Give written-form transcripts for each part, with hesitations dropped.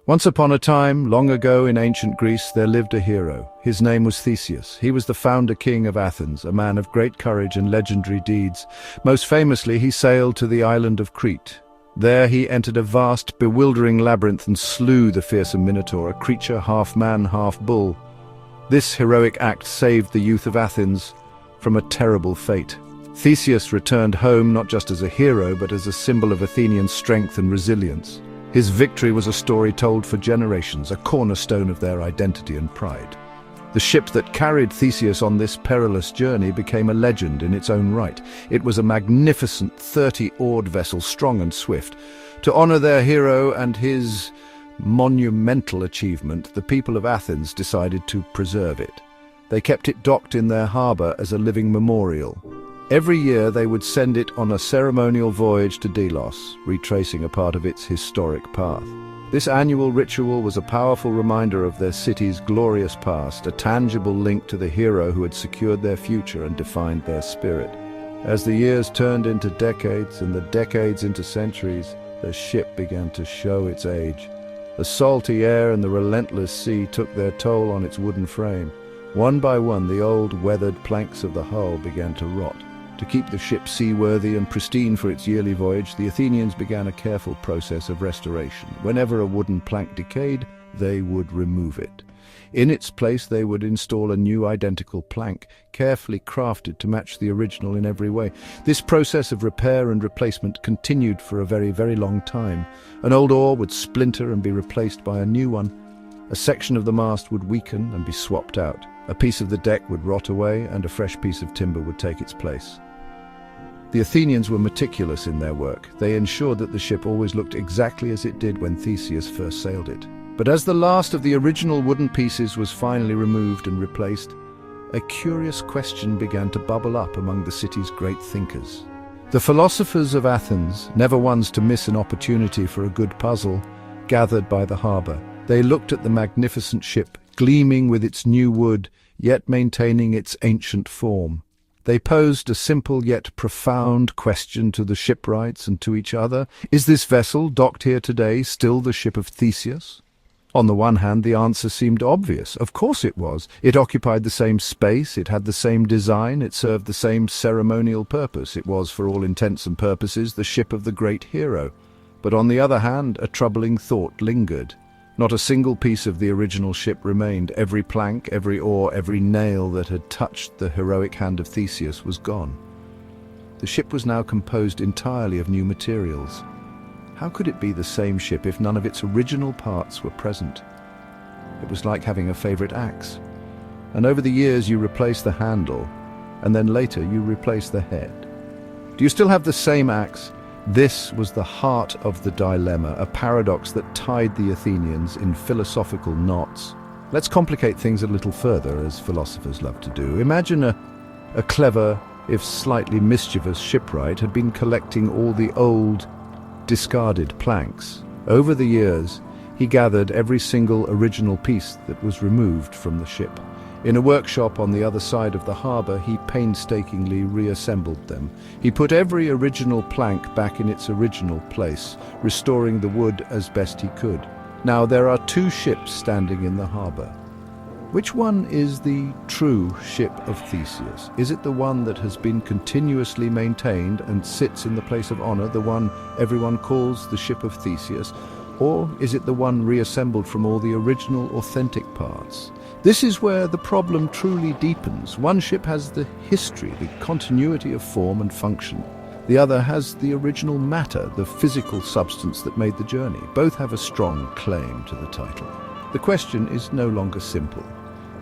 Once upon a time, long ago in ancient Greece, there lived a hero. His name was Theseus. He was the founder king of Athens, a man of great courage and legendary deeds. Most famously, he sailed to the island of Crete. There he entered a vast, bewildering labyrinth and slew the fearsome Minotaur, a creature half man, half bull. This heroic act saved the youth of Athens from a terrible fate. Theseus returned home not just as a hero, but as a symbol of Athenian strength and resilience. His victory was a story told for generations, a cornerstone of their identity and pride. The ship that carried Theseus on this perilous journey became a legend in its own right. It was a magnificent 30-oared vessel, strong and swift. To honor their hero and his monumental achievement, the people of Athens decided to preserve it. They kept it docked in their harbor as a living memorial. Every year they would send it on a ceremonial voyage to Delos, retracing a part of its historic path. This annual ritual was a powerful reminder of their city's glorious past, a tangible link to the hero who had secured their future and defined their spirit. As the years turned into decades and the decades into centuries, the ship began to show its age. The salty air and the relentless sea took their toll on its wooden frame. One by one, the old, weathered planks of the hull began to rot. To keep the ship seaworthy and pristine for its yearly voyage, the Athenians began a careful process of restoration. Whenever a wooden plank decayed, they would remove it. In its place, they would install a new identical plank, carefully crafted to match the original in every way. This process of repair and replacement continued for a very, very long time. An old oar would splinter and be replaced by a new one. A section of the mast would weaken and be swapped out. A piece of the deck would rot away, and a fresh piece of timber would take its place. The Athenians were meticulous in their work. They ensured that the ship always looked exactly as it did when Theseus first sailed it. But as the last of the original wooden pieces was finally removed and replaced, a curious question began to bubble up among the city's great thinkers. The philosophers of Athens, never ones to miss an opportunity for a good puzzle, gathered by the harbor. They looked at the magnificent ship, gleaming with its new wood, yet maintaining its ancient form. They posed a simple yet profound question to the shipwrights and to each other. Is this vessel, docked here today, still the Ship of Theseus? On the one hand, the answer seemed obvious. Of course it was. It occupied the same space, it had the same design, it served the same ceremonial purpose. It was, for all intents and purposes, the ship of the great hero. But on the other hand, a troubling thought lingered. Not a single piece of the original ship remained. Every plank, every oar, every nail that had touched the heroic hand of Theseus was gone. The ship was now composed entirely of new materials. How could it be the same ship if none of its original parts were present? It was like having a favorite axe. And over the years you replace the handle, and then later you replace the head. Do you still have the same axe? This was the heart of the dilemma, a paradox that tied the Athenians in philosophical knots. Let's complicate things a little further, as philosophers love to do. Imagine a clever, if slightly mischievous shipwright had been collecting all the old, discarded planks. Over the years, he gathered every single original piece that was removed from the ship. In a workshop on the other side of the harbor, he painstakingly reassembled them. He put every original plank back in its original place, restoring the wood as best he could. Now there are two ships standing in the harbor. Which one is the true Ship of Theseus? Is it the one that has been continuously maintained and sits in the place of honor, the one everyone calls the Ship of Theseus? Or is it the one reassembled from all the original, authentic parts? This is where the problem truly deepens. One ship has the history, the continuity of form and function. The other has the original matter, the physical substance that made the journey. Both have a strong claim to the title. The question is no longer simple.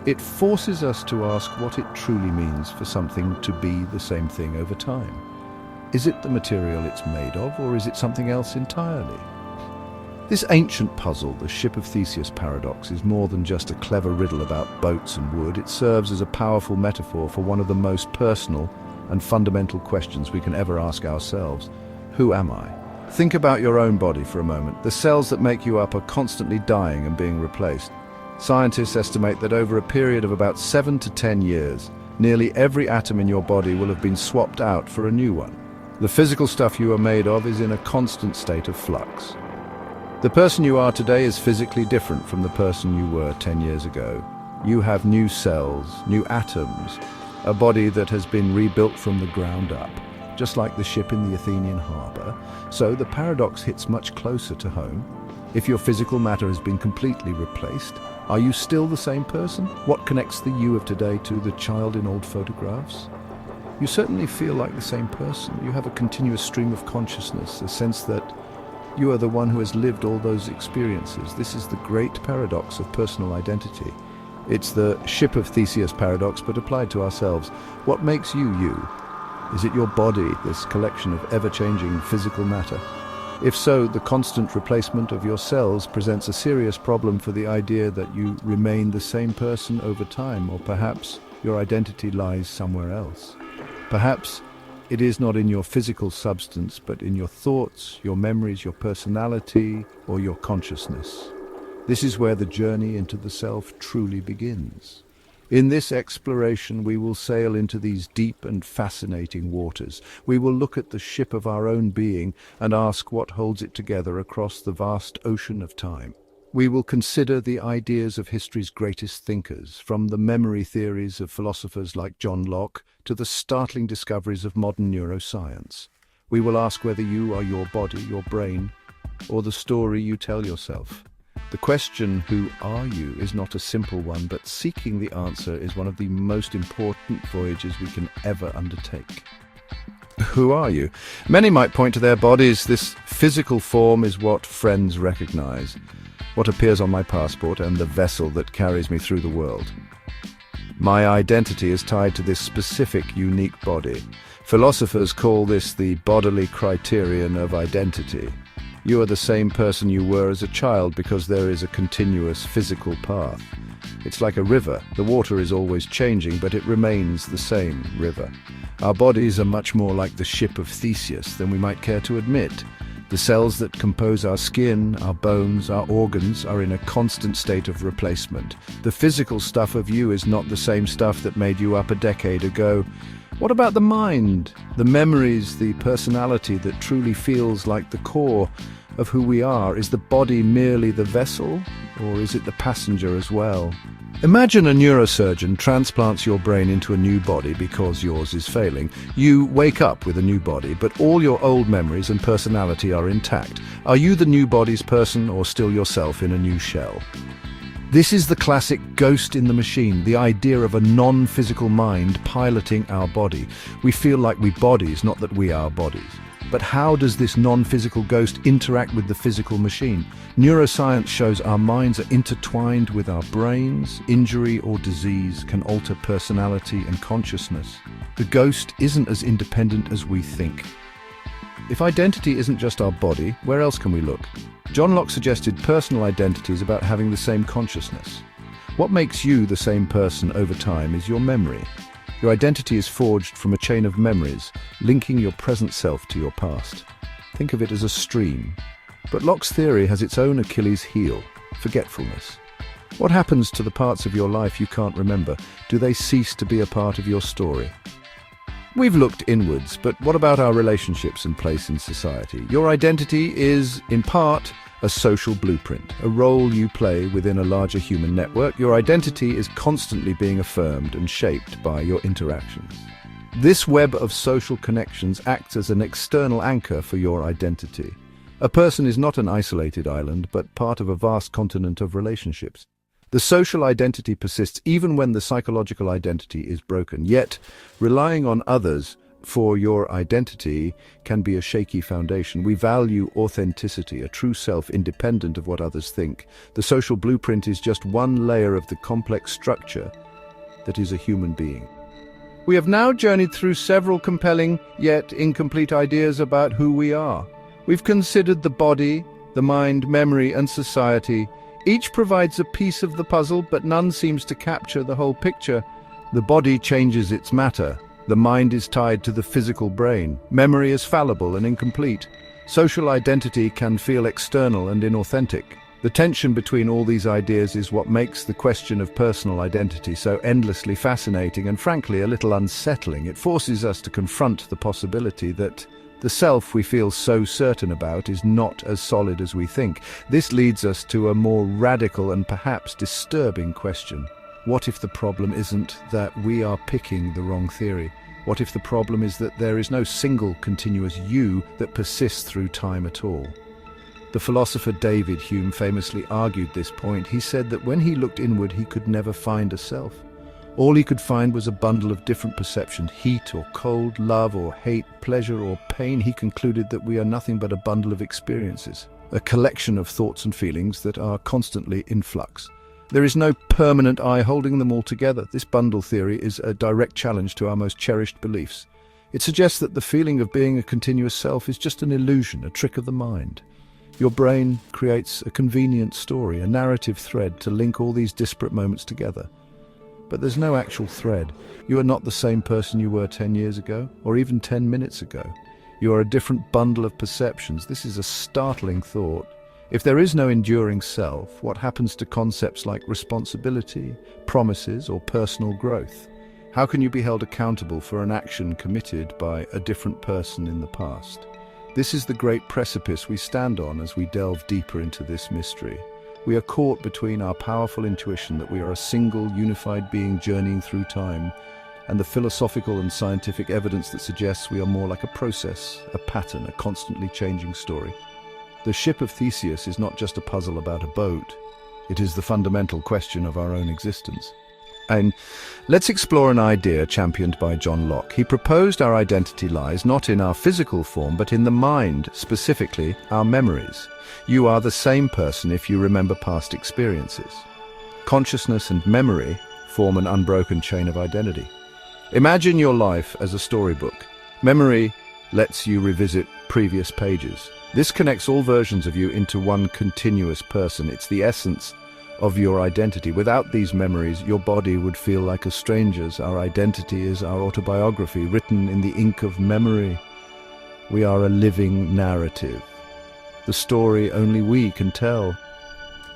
It forces us to ask what it truly means for something to be the same thing over time. Is it the material it's made of, or is it something else entirely? This ancient puzzle, the Ship of Theseus paradox, is more than just a clever riddle about boats and wood. It serves as a powerful metaphor for one of the most personal and fundamental questions we can ever ask ourselves. Who am I? Think about your own body for a moment. The cells that make you up are constantly dying and being replaced. Scientists estimate that over a period of about 7 to 10 years, nearly every atom in your body will have been swapped out for a new one. The physical stuff you are made of is in a constant state of flux. The person you are today is physically different from the person you were 10 years ago. You have new cells, new atoms, a body that has been rebuilt from the ground up, just like the ship in the Athenian harbour. So the paradox hits much closer to home. If your physical matter has been completely replaced, are you still the same person? What connects the you of today to the child in old photographs? You certainly feel like the same person. You have a continuous stream of consciousness, a sense that you are the one who has lived all those experiences. This is the great paradox of personal identity. It's the Ship of Theseus paradox, but applied to ourselves. What makes you you? Is it your body, this collection of ever-changing physical matter? If so, the constant replacement of your cells presents a serious problem for the idea that you remain the same person over time, or perhaps your identity lies somewhere else. Perhaps it is not in your physical substance, but in your thoughts, your memories, your personality, or your consciousness. This is where the journey into the self truly begins. In this exploration, we will sail into these deep and fascinating waters. We will look at the ship of our own being and ask what holds it together across the vast ocean of time. We will consider the ideas of history's greatest thinkers, from the memory theories of philosophers like John Locke to the startling discoveries of modern neuroscience. We will ask whether you are your body, your brain, or the story you tell yourself. The question, who are you, is not a simple one, but seeking the answer is one of the most important voyages we can ever undertake. Who are you? Many might point to their bodies. This physical form is what friends recognize, what appears on my passport, and the vessel that carries me through the world. My identity is tied to this specific, unique body. Philosophers call this the bodily criterion of identity. You are the same person you were as a child because there is a continuous physical path. It's like a river. The water is always changing, but it remains the same river. Our bodies are much more like the Ship of Theseus than we might care to admit. The cells that compose our skin, our bones, our organs are in a constant state of replacement. The physical stuff of you is not the same stuff that made you up a decade ago. What about the mind, the memories, the personality that truly feels like the core of who we are? Is the body merely the vessel, or is it the passenger as well? Imagine a neurosurgeon transplants your brain into a new body because yours is failing. You wake up with a new body, but all your old memories and personality are intact. Are you the new body's person, or still yourself in a new shell? This is the classic ghost in the machine, the idea of a non-physical mind piloting our body. We feel like we bodies, not that we are bodies. But how does this non-physical ghost interact with the physical machine? Neuroscience shows our minds are intertwined with our brains. Injury or disease can alter personality and consciousness. The ghost isn't as independent as we think. If identity isn't just our body, where else can we look? John Locke suggested personal identity is about having the same consciousness. What makes you the same person over time is your memory. Your identity is forged from a chain of memories, linking your present self to your past. Think of it as a stream. But Locke's theory has its own Achilles heel, forgetfulness. What happens to the parts of your life you can't remember? Do they cease to be a part of your story? We've looked inwards, but what about our relationships and place in society? Your identity is, in part, a social blueprint, a role you play within a larger human network. Your identity is constantly being affirmed and shaped by your interactions. This web of social connections acts as an external anchor for your identity. A person is not an isolated island, but part of a vast continent of relationships. The social identity persists even when the psychological identity is broken. Yet, relying on others for your identity can be a shaky foundation. We value authenticity, a true self independent of what others think. The social blueprint is just one layer of the complex structure that is a human being. We have now journeyed through several compelling yet incomplete ideas about who we are. We've considered the body, the mind, memory, and society. Each provides a piece of the puzzle, but none seems to capture the whole picture. The body changes its matter. The mind is tied to the physical brain. Memory is fallible and incomplete. Social identity can feel external and inauthentic. The tension between all these ideas is what makes the question of personal identity so endlessly fascinating and frankly a little unsettling. It forces us to confront the possibility that The self we feel so certain about is not as solid as we think. This leads us to a more radical and perhaps disturbing question. What if the problem isn't that we are picking the wrong theory? What if the problem is that there is no single continuous you that persists through time at all? The philosopher David Hume famously argued this point. He said that when he looked inward, he could never find a self. All he could find was a bundle of different perceptions, heat or cold, love or hate, pleasure or pain. He concluded that we are nothing but a bundle of experiences, a collection of thoughts and feelings that are constantly in flux. There is no permanent I holding them all together. This bundle theory is a direct challenge to our most cherished beliefs. It suggests that the feeling of being a continuous self is just an illusion, a trick of the mind. Your brain creates a convenient story, a narrative thread to link all these disparate moments together. But there's no actual thread. You are not the same person you were 10 years ago, or even 10 minutes ago. You are a different bundle of perceptions. This is a startling thought. If there is no enduring self, what happens to concepts like responsibility, promises, or personal growth? How can you be held accountable for an action committed by a different person in the past? This is the great precipice we stand on as we delve deeper into this mystery. We are caught between our powerful intuition that we are a single, unified being journeying through time, and the philosophical and scientific evidence that suggests we are more like a process, a pattern, a constantly changing story. The Ship of Theseus is not just a puzzle about a boat. It is the fundamental question of our own existence. And let's explore an idea championed by John Locke. He proposed our identity lies not in our physical form, but in the mind, specifically our memories. You are the same person if you remember past experiences. Consciousness and memory form an unbroken chain of identity. Imagine your life as a storybook. Memory lets you revisit previous pages. This connects all versions of you into one continuous person. It's the essence of your identity. Without these memories, your body would feel like a stranger's. Our identity is our autobiography, written in the ink of memory. We are a living narrative, the story only we can tell.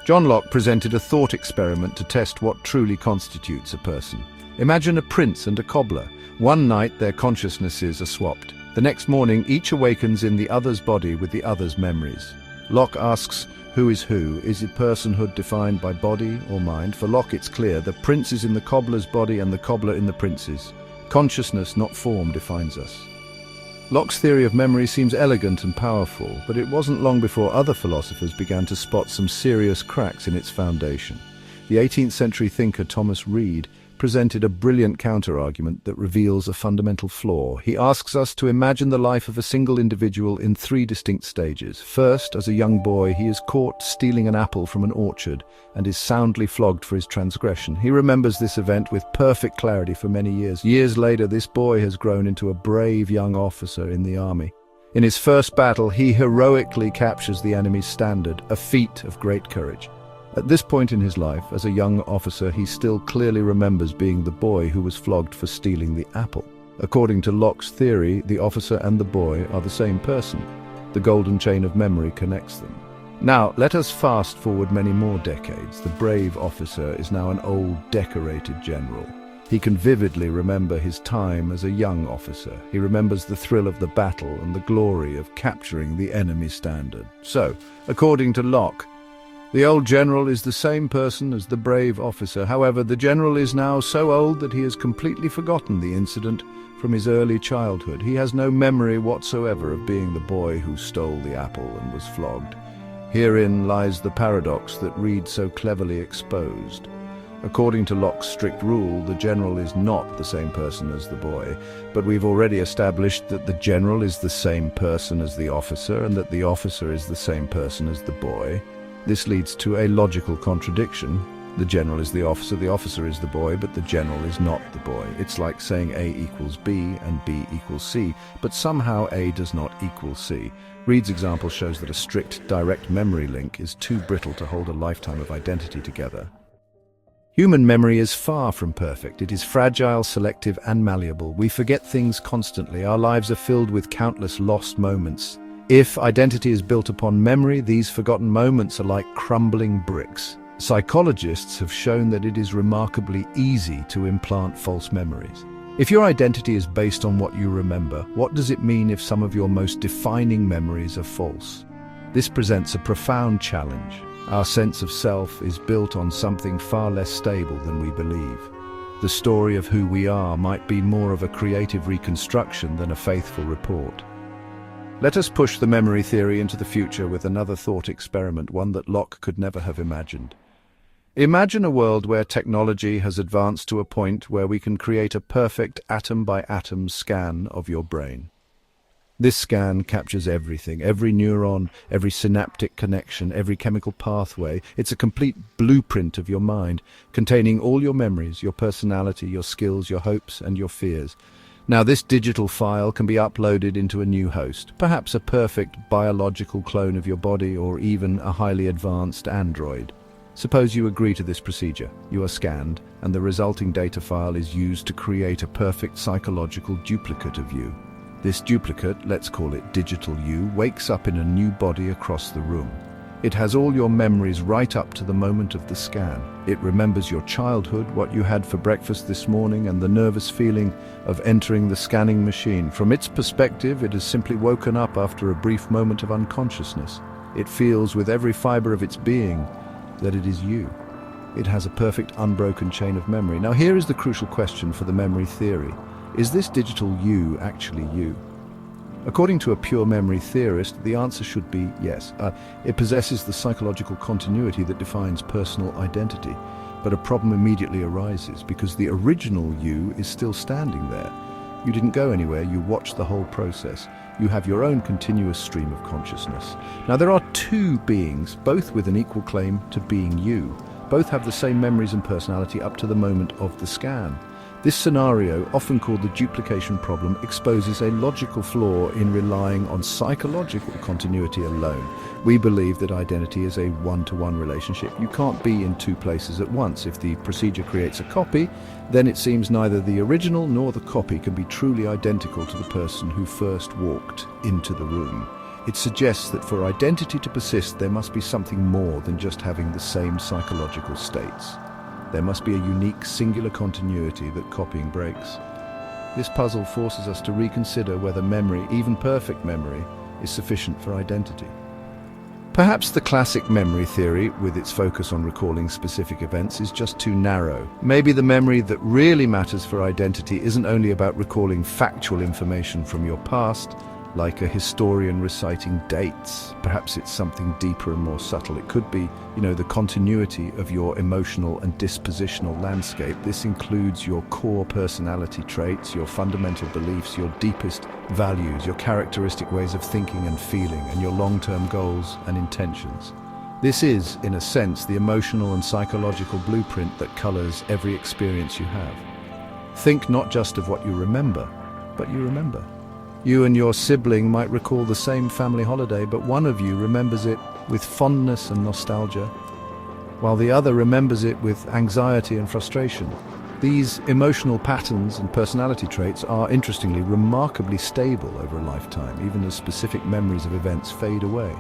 John Locke presented a thought experiment to test what truly constitutes a person. Imagine a prince and a cobbler. One night their consciousnesses are swapped. The next morning each awakens in the other's body with the other's memories. Locke asks, who is who? Is it personhood defined by body or mind? For Locke it's clear, the prince is in the cobbler's body and the cobbler in the prince's. Consciousness, not form, defines us. Locke's theory of memory seems elegant and powerful, but it wasn't long before other philosophers began to spot some serious cracks in its foundation. The 18th century thinker Thomas Reid presented a brilliant counter-argument that reveals a fundamental flaw. He asks us to imagine the life of a single individual in three distinct stages. First, as a young boy, he is caught stealing an apple from an orchard and is soundly flogged for his transgression. He remembers this event with perfect clarity for many years. Years later, this boy has grown into a brave young officer in the army. In his first battle, he heroically captures the enemy's standard, a feat of great courage. At this point in his life, as a young officer, he still clearly remembers being the boy who was flogged for stealing the apple. According to Locke's theory, the officer and the boy are the same person. The golden chain of memory connects them. Now, let us fast forward many more decades. The brave officer is now an old, decorated general. He can vividly remember his time as a young officer. He remembers the thrill of the battle and the glory of capturing the enemy standard. So, according to Locke, the old general is the same person as the brave officer. However, the general is now so old that he has completely forgotten the incident from his early childhood. He has no memory whatsoever of being the boy who stole the apple and was flogged. Herein lies the paradox that Reid so cleverly exposed. According to Locke's strict rule, the general is not the same person as the boy, but we've already established that the general is the same person as the officer and that the officer is the same person as the boy. This leads to a logical contradiction. The general is the officer is the boy, but the general is not the boy. It's like saying A equals B and B equals C, but somehow A does not equal C. Reid's example shows that a strict, direct memory link is too brittle to hold a lifetime of identity together. Human memory is far from perfect. It is fragile, selective, and malleable. We forget things constantly. Our lives are filled with countless lost moments. If identity is built upon memory, these forgotten moments are like crumbling bricks. Psychologists have shown that it is remarkably easy to implant false memories. If your identity is based on what you remember, what does it mean if some of your most defining memories are false? This presents a profound challenge. Our sense of self is built on something far less stable than we believe. The story of who we are might be more of a creative reconstruction than a faithful report. Let us push the memory theory into the future with another thought experiment, one that Locke could never have imagined. Imagine a world where technology has advanced to a point where we can create a perfect atom-by-atom scan of your brain. This scan captures everything, every neuron, every synaptic connection, every chemical pathway. It's a complete blueprint of your mind, containing all your memories, your personality, your skills, your hopes, and your fears. Now, this digital file can be uploaded into a new host, perhaps a perfect biological clone of your body or even a highly advanced android. Suppose you agree to this procedure. You are scanned, and the resulting data file is used to create a perfect psychological duplicate of you. This duplicate, let's call it digital you, wakes up in a new body across the room. It has all your memories right up to the moment of the scan. It remembers your childhood, what you had for breakfast this morning, and the nervous feeling of entering the scanning machine. From its perspective, it has simply woken up after a brief moment of unconsciousness. It feels with every fiber of its being that it is you. It has a perfect unbroken chain of memory. Now here is the crucial question for the memory theory. Is this digital you actually you? According to a pure memory theorist, the answer should be yes. It possesses the psychological continuity that defines personal identity. But a problem immediately arises because the original you is still standing there. You didn't go anywhere, you watched the whole process. You have your own continuous stream of consciousness. Now there are two beings, both with an equal claim to being you. Both have the same memories and personality up to the moment of the scan. This scenario, often called the duplication problem, exposes a logical flaw in relying on psychological continuity alone. We believe that identity is a one-to-one relationship. You can't be in two places at once. If the procedure creates a copy, then it seems neither the original nor the copy can be truly identical to the person who first walked into the room. It suggests that for identity to persist, there must be something more than just having the same psychological states. There must be a unique, singular continuity that copying breaks. This puzzle forces us to reconsider whether memory, even perfect memory, is sufficient for identity. Perhaps the classic memory theory, with its focus on recalling specific events, is just too narrow. Maybe the memory that really matters for identity isn't only about recalling factual information from your past, like a historian reciting dates. Perhaps it's something deeper and more subtle. It could be, the continuity of your emotional and dispositional landscape. This includes your core personality traits, your fundamental beliefs, your deepest values, your characteristic ways of thinking and feeling, and your long-term goals and intentions. This is, in a sense, the emotional and psychological blueprint that colors every experience you have. Think not just of what you remember, but you remember. You and your sibling might recall the same family holiday, but one of you remembers it with fondness and nostalgia, while the other remembers it with anxiety and frustration. These emotional patterns and personality traits are, interestingly, remarkably stable over a lifetime, even as specific memories of events fade away.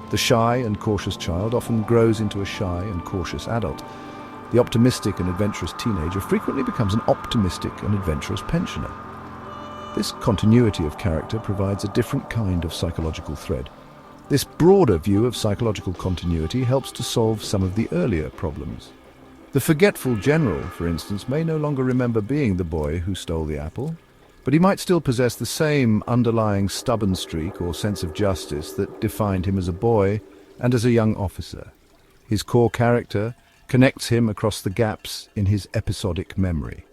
The shy and cautious child often grows into a shy and cautious adult. The optimistic and adventurous teenager frequently becomes an optimistic and adventurous pensioner. This continuity of character provides a different kind of psychological thread. This broader view of psychological continuity helps to solve some of the earlier problems. The forgetful general, for instance, may no longer remember being the boy who stole the apple, but he might still possess the same underlying stubborn streak or sense of justice that defined him as a boy and as a young officer. His core character connects him across the gaps in his episodic memory.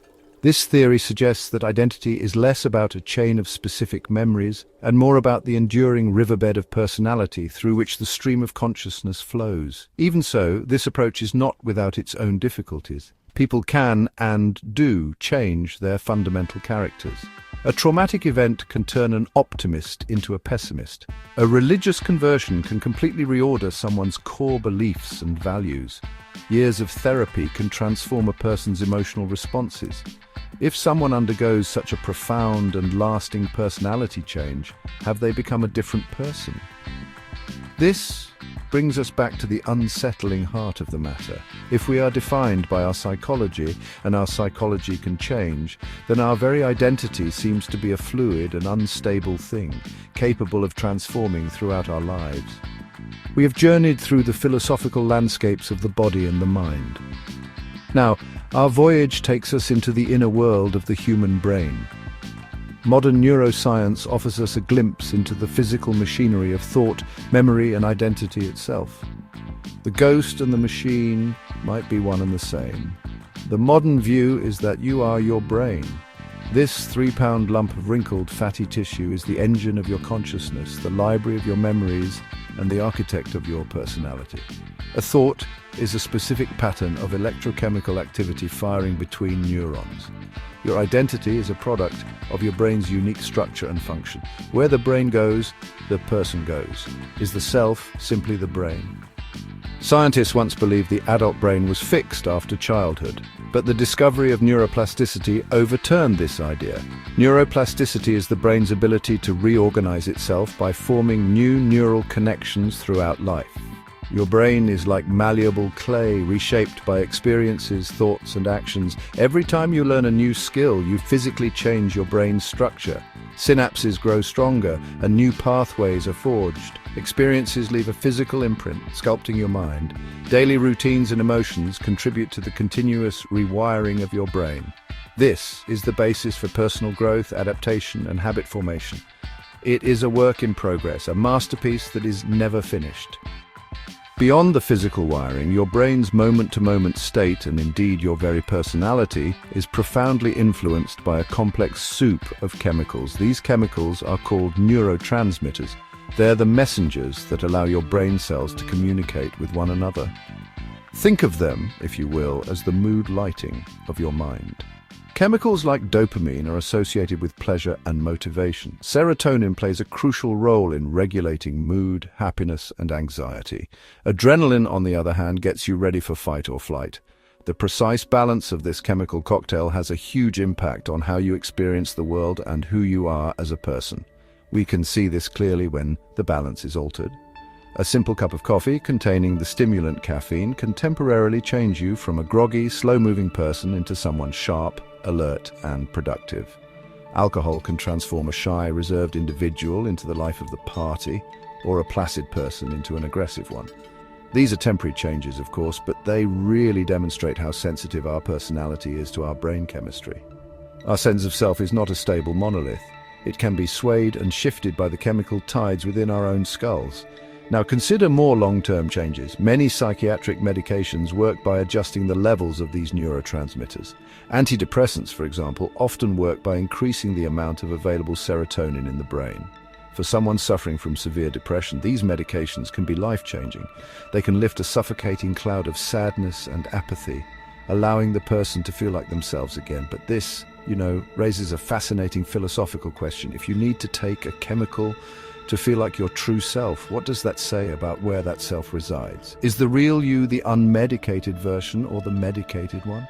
This theory suggests that identity is less about a chain of specific memories and more about the enduring riverbed of personality through which the stream of consciousness flows. Even so, this approach is not without its own difficulties. People can and do change their fundamental characters. A traumatic event can turn an optimist into a pessimist. A religious conversion can completely reorder someone's core beliefs and values. Years of therapy can transform a person's emotional responses. If someone undergoes such a profound and lasting personality change, have they become a different person? This brings us back to the unsettling heart of the matter. If we are defined by our psychology, and our psychology can change, then our very identity seems to be a fluid and unstable thing, capable of transforming throughout our lives. We have journeyed through the philosophical landscapes of the body and the mind. Now, our voyage takes us into the inner world of the human brain. Modern neuroscience offers us a glimpse into the physical machinery of thought, memory, and identity itself. The ghost and the machine might be one and the same. The modern view is that you are your brain. This 3-pound lump of wrinkled, fatty tissue is the engine of your consciousness, the library of your memories, and the architect of your personality. A thought is a specific pattern of electrochemical activity firing between neurons. Your identity is a product of your brain's unique structure and function. Where the brain goes, the person goes. Is the self simply the brain? Scientists once believed the adult brain was fixed after childhood, but the discovery of neuroplasticity overturned this idea. Neuroplasticity is the brain's ability to reorganize itself by forming new neural connections throughout life. Your brain is like malleable clay, reshaped by experiences, thoughts, and actions. Every time you learn a new skill, you physically change your brain's structure. Synapses grow stronger, and new pathways are forged. Experiences leave a physical imprint, sculpting your mind. Daily routines and emotions contribute to the continuous rewiring of your brain. This is the basis for personal growth, adaptation, and habit formation. It is a work in progress, a masterpiece that is never finished. Beyond the physical wiring, your brain's moment-to-moment state, and indeed your very personality, is profoundly influenced by a complex soup of chemicals. These chemicals are called neurotransmitters. They're the messengers that allow your brain cells to communicate with one another. Think of them, if you will, as the mood lighting of your mind. Chemicals like dopamine are associated with pleasure and motivation. Serotonin plays a crucial role in regulating mood, happiness, and anxiety. Adrenaline, on the other hand, gets you ready for fight or flight. The precise balance of this chemical cocktail has a huge impact on how you experience the world and who you are as a person. We can see this clearly when the balance is altered. A simple cup of coffee containing the stimulant caffeine can temporarily change you from a groggy, slow-moving person into someone sharp, alert, and productive. Alcohol can transform a shy, reserved individual into the life of the party, or a placid person into an aggressive one. These are temporary changes, of course, but they really demonstrate how sensitive our personality is to our brain chemistry. Our sense of self is not a stable monolith. It can be swayed and shifted by the chemical tides within our own skulls. Now consider more long-term changes. Many psychiatric medications work by adjusting the levels of these neurotransmitters. Antidepressants, for example, often work by increasing the amount of available serotonin in the brain. For someone suffering from severe depression, these medications can be life-changing. They can lift a suffocating cloud of sadness and apathy, allowing the person to feel like themselves again. But this, raises a fascinating philosophical question. If you need to take a chemical to feel like your true self, what does that say about where that self resides? Is the real you the unmedicated version or the medicated one?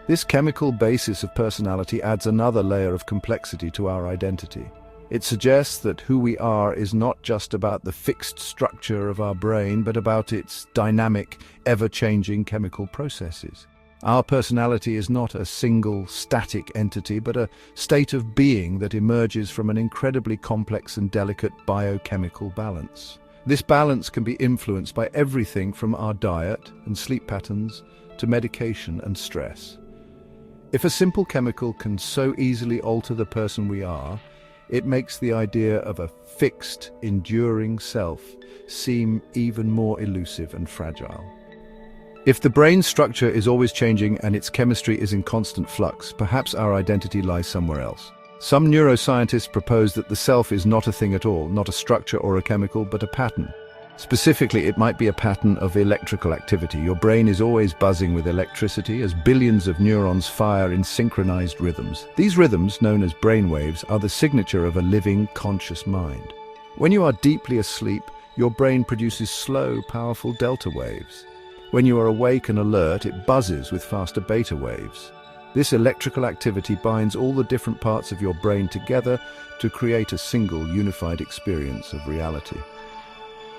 This chemical basis of personality adds another layer of complexity to our identity. It suggests that who we are is not just about the fixed structure of our brain, but about its dynamic, ever-changing chemical processes. Our personality is not a single, static entity, but a state of being that emerges from an incredibly complex and delicate biochemical balance. This balance can be influenced by everything from our diet and sleep patterns to medication and stress. If a simple chemical can so easily alter the person we are, it makes the idea of a fixed, enduring self seem even more elusive and fragile. If the brain's structure is always changing and its chemistry is in constant flux, perhaps our identity lies somewhere else. Some neuroscientists propose that the self is not a thing at all, not a structure or a chemical, but a pattern. Specifically, it might be a pattern of electrical activity. Your brain is always buzzing with electricity as billions of neurons fire in synchronized rhythms. These rhythms, known as brainwaves, are the signature of a living, conscious mind. When you are deeply asleep, your brain produces slow, powerful delta waves. When you are awake and alert, it buzzes with faster beta waves. This electrical activity binds all the different parts of your brain together to create a single, unified experience of reality.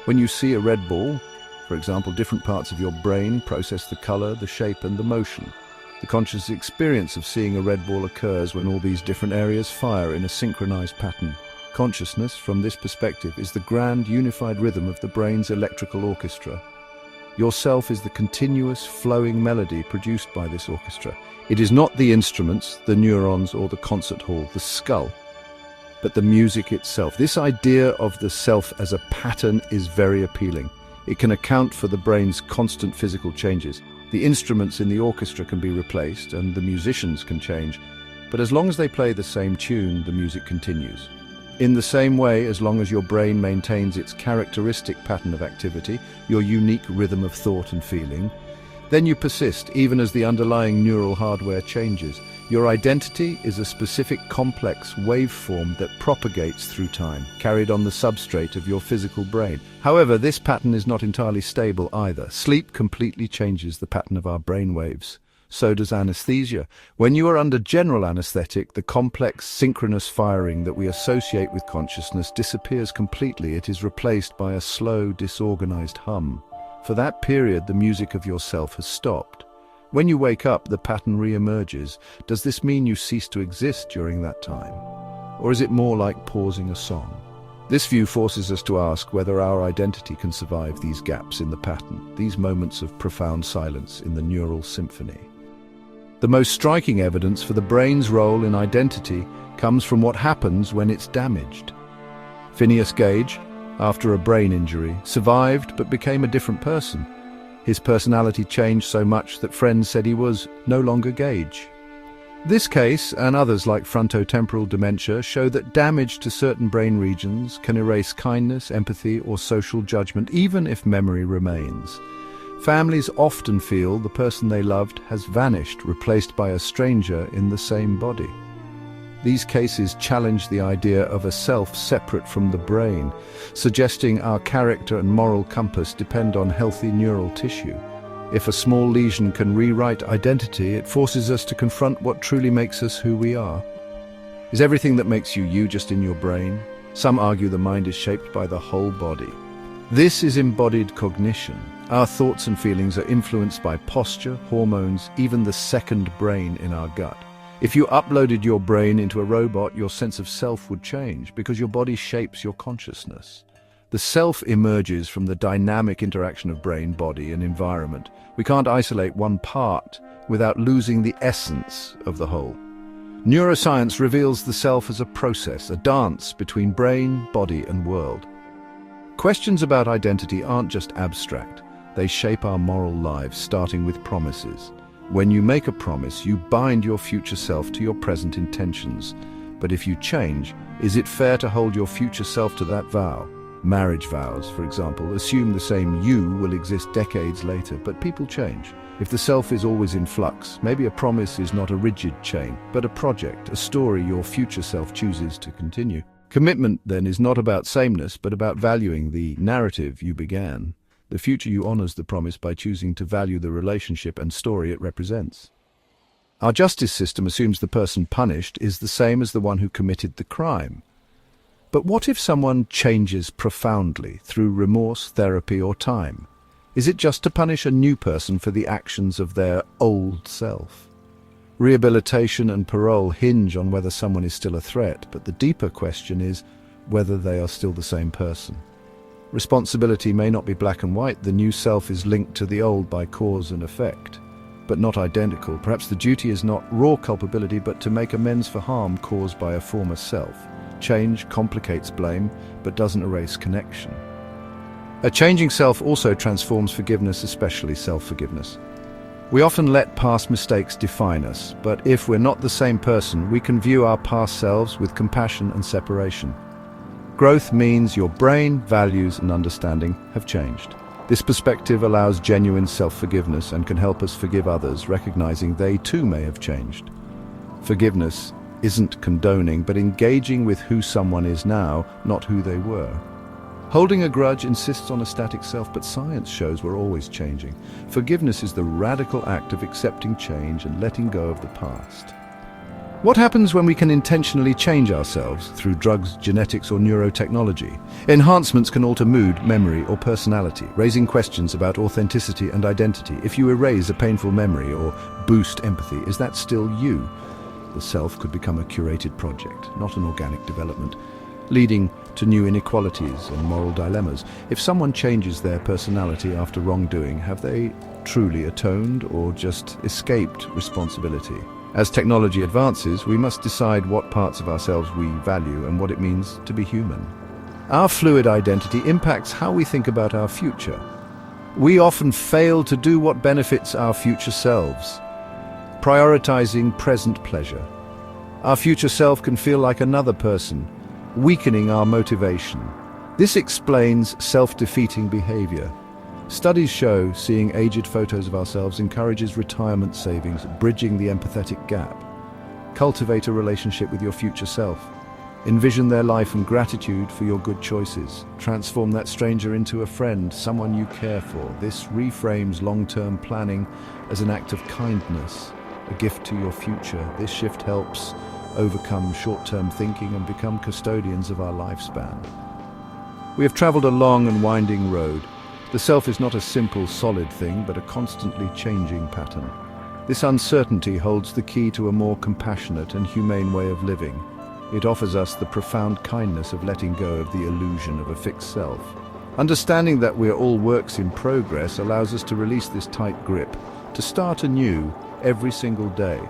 When you see a red ball, for example, different parts of your brain process the color, the shape, and the motion. The conscious experience of seeing a red ball occurs when all these different areas fire in a synchronized pattern. Consciousness, from this perspective, is the grand unified rhythm of the brain's electrical orchestra. Your self is the continuous, flowing melody produced by this orchestra. It is not the instruments, the neurons, or the concert hall, the skull, but the music itself. This idea of the self as a pattern is very appealing. It can account for the brain's constant physical changes. The instruments in the orchestra can be replaced and the musicians can change, but as long as they play the same tune, the music continues. In the same way, as long as your brain maintains its characteristic pattern of activity, your unique rhythm of thought and feeling, then you persist even as the underlying neural hardware changes. Your identity is a specific complex waveform that propagates through time, carried on the substrate of your physical brain. However, this pattern is not entirely stable either. Sleep completely changes the pattern of our brain waves. So does anesthesia. When you are under general anesthetic, the complex synchronous firing that we associate with consciousness disappears completely. It is replaced by a slow, disorganized hum. For that period, the music of yourself has stopped. When you wake up, the pattern re-emerges. Does this mean you cease to exist during that time? Or is it more like pausing a song? This view forces us to ask whether our identity can survive these gaps in the pattern, these moments of profound silence in the neural symphony. The most striking evidence for the brain's role in identity comes from what happens when it's damaged. Phineas Gage, after a brain injury, survived but became a different person. His personality changed so much that friends said he was no longer Gage. This case, and others like frontotemporal dementia, show that damage to certain brain regions can erase kindness, empathy, or social judgment, even if memory remains. Families often feel the person they loved has vanished, replaced by a stranger in the same body. These cases challenge the idea of a self separate from the brain, suggesting our character and moral compass depend on healthy neural tissue. If a small lesion can rewrite identity, it forces us to confront what truly makes us who we are. Is everything that makes you you just in your brain? Some argue the mind is shaped by the whole body. This is embodied cognition. Our thoughts and feelings are influenced by posture, hormones, even the second brain in our gut. If you uploaded your brain into a robot, your sense of self would change because your body shapes your consciousness. The self emerges from the dynamic interaction of brain, body, and environment. We can't isolate one part without losing the essence of the whole. Neuroscience reveals the self as a process, a dance between brain, body, and world. Questions about identity aren't just abstract. They shape our moral lives, starting with promises. When you make a promise, you bind your future self to your present intentions. But if you change, is it fair to hold your future self to that vow? Marriage vows, for example, assume the same you will exist decades later, but people change. If the self is always in flux, maybe a promise is not a rigid chain, but a project, a story your future self chooses to continue. Commitment, then, is not about sameness, but about valuing the narrative you began. The future you honors the promise by choosing to value the relationship and story it represents. Our justice system assumes the person punished is the same as the one who committed the crime. But what if someone changes profoundly through remorse, therapy, or time? Is it just to punish a new person for the actions of their old self? Rehabilitation and parole hinge on whether someone is still a threat, but the deeper question is whether they are still the same person. Responsibility may not be black and white. The new self is linked to the old by cause and effect, but not identical. Perhaps the duty is not raw culpability, but to make amends for harm caused by a former self. Change complicates blame, but doesn't erase connection. A changing self also transforms forgiveness, especially self-forgiveness. We often let past mistakes define us, but if we're not the same person, we can view our past selves with compassion and separation. Growth means your brain, values, and understanding have changed. This perspective allows genuine self-forgiveness and can help us forgive others, recognizing they too may have changed. Forgiveness isn't condoning, but engaging with who someone is now, not who they were. Holding a grudge insists on a static self, but science shows we're always changing. Forgiveness is the radical act of accepting change and letting go of the past. What happens when we can intentionally change ourselves through drugs, genetics, or neurotechnology? Enhancements can alter mood, memory, or personality, raising questions about authenticity and identity. If you erase a painful memory or boost empathy, is that still you? The self could become a curated project, not an organic development, leading to new inequalities and moral dilemmas. If someone changes their personality after wrongdoing, have they truly atoned or just escaped responsibility? As technology advances, we must decide what parts of ourselves we value and what it means to be human. Our fluid identity impacts how we think about our future. We often fail to do what benefits our future selves, prioritizing present pleasure. Our future self can feel like another person, weakening our motivation. This explains self-defeating behavior. Studies show seeing aged photos of ourselves encourages retirement savings, bridging the empathetic gap. Cultivate a relationship with your future self. Envision their life and gratitude for your good choices. Transform that stranger into a friend, someone you care for. This reframes long-term planning as an act of kindness, a gift to your future. This shift helps overcome short-term thinking and become custodians of our lifespan. We have traveled a long and winding road. The self is not a simple, solid thing, but a constantly changing pattern. This uncertainty holds the key to a more compassionate and humane way of living. It offers us the profound kindness of letting go of the illusion of a fixed self. Understanding that we're all works in progress allows us to release this tight grip, to start anew every single day.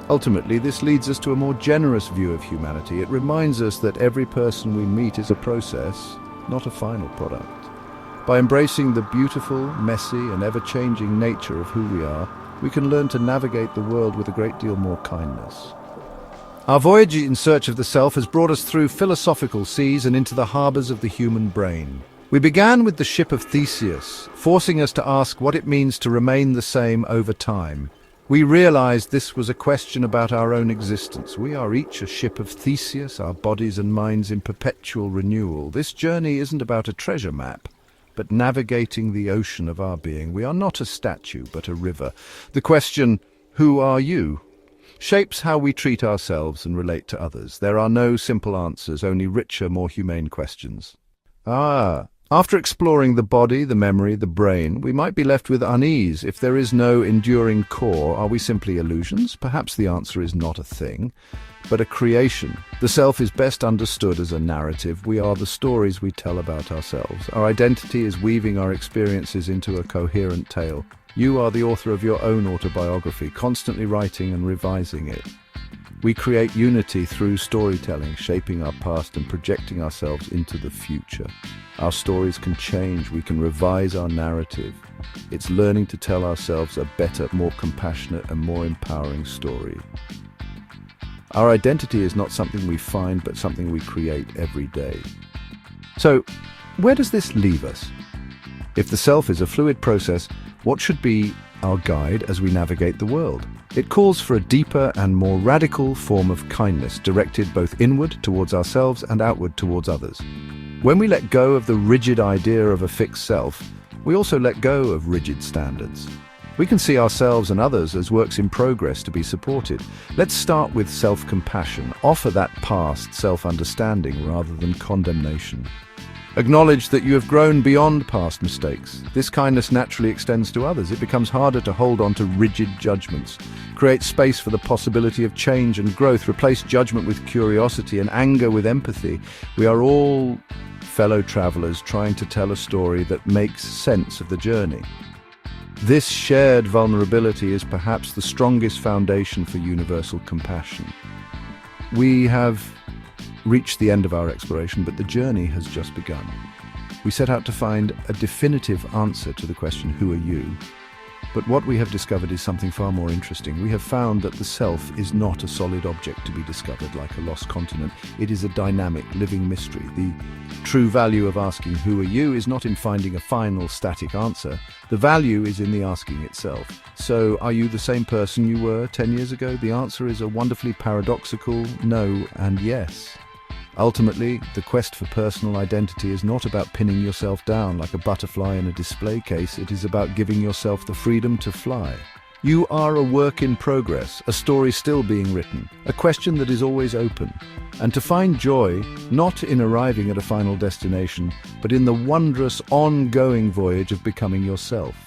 Ultimately, this leads us to a more generous view of humanity. It reminds us that every person we meet is a process, not a final product. By embracing the beautiful, messy, and ever-changing nature of who we are, we can learn to navigate the world with a great deal more kindness. Our voyage in search of the self has brought us through philosophical seas and into the harbors of the human brain. We began with the Ship of Theseus, forcing us to ask what it means to remain the same over time. We realized this was a question about our own existence. We are each a ship of Theseus, our bodies and minds in perpetual renewal. This journey isn't about a treasure map, but navigating the ocean of our being. We are not a statue, but a river. The question, who are you, shapes how we treat ourselves and relate to others. There are no simple answers, only richer, more humane questions. After exploring the body, the memory, the brain, we might be left with unease. If there is no enduring core, are we simply illusions? Perhaps the answer is not a thing, but a creation. The self is best understood as a narrative. We are the stories we tell about ourselves. Our identity is weaving our experiences into a coherent tale. You are the author of your own autobiography, constantly writing and revising it. We create unity through storytelling, shaping our past and projecting ourselves into the future. Our stories can change, we can revise our narrative. It's learning to tell ourselves a better, more compassionate and more empowering story. Our identity is not something we find, but something we create every day. So, where does this leave us? If the self is a fluid process, what should be our guide as we navigate the world? It calls for a deeper and more radical form of kindness, directed both inward towards ourselves and outward towards others. When we let go of the rigid idea of a fixed self, we also let go of rigid standards. We can see ourselves and others as works in progress to be supported. Let's start with self-compassion. Offer that past self-understanding rather than condemnation. Acknowledge that you have grown beyond past mistakes. This kindness naturally extends to others. It becomes harder to hold on to rigid judgments. Create space for the possibility of change and growth. Replace judgment with curiosity and anger with empathy. We are all fellow travelers trying to tell a story that makes sense of the journey. This shared vulnerability is perhaps the strongest foundation for universal compassion. We have reached the end of our exploration, but the journey has just begun. We set out to find a definitive answer to the question, who are you? But what we have discovered is something far more interesting. We have found that the self is not a solid object to be discovered like a lost continent. It is a dynamic, living mystery. The true value of asking, who are you, is not in finding a final, static answer. The value is in the asking itself. So, are you the same person you were 10 years ago? The answer is a wonderfully paradoxical no and yes. Ultimately, the quest for personal identity is not about pinning yourself down like a butterfly in a display case. It is about giving yourself the freedom to fly. You are a work in progress, a story still being written, a question that is always open. And to find joy, not in arriving at a final destination, but in the wondrous, ongoing voyage of becoming yourself.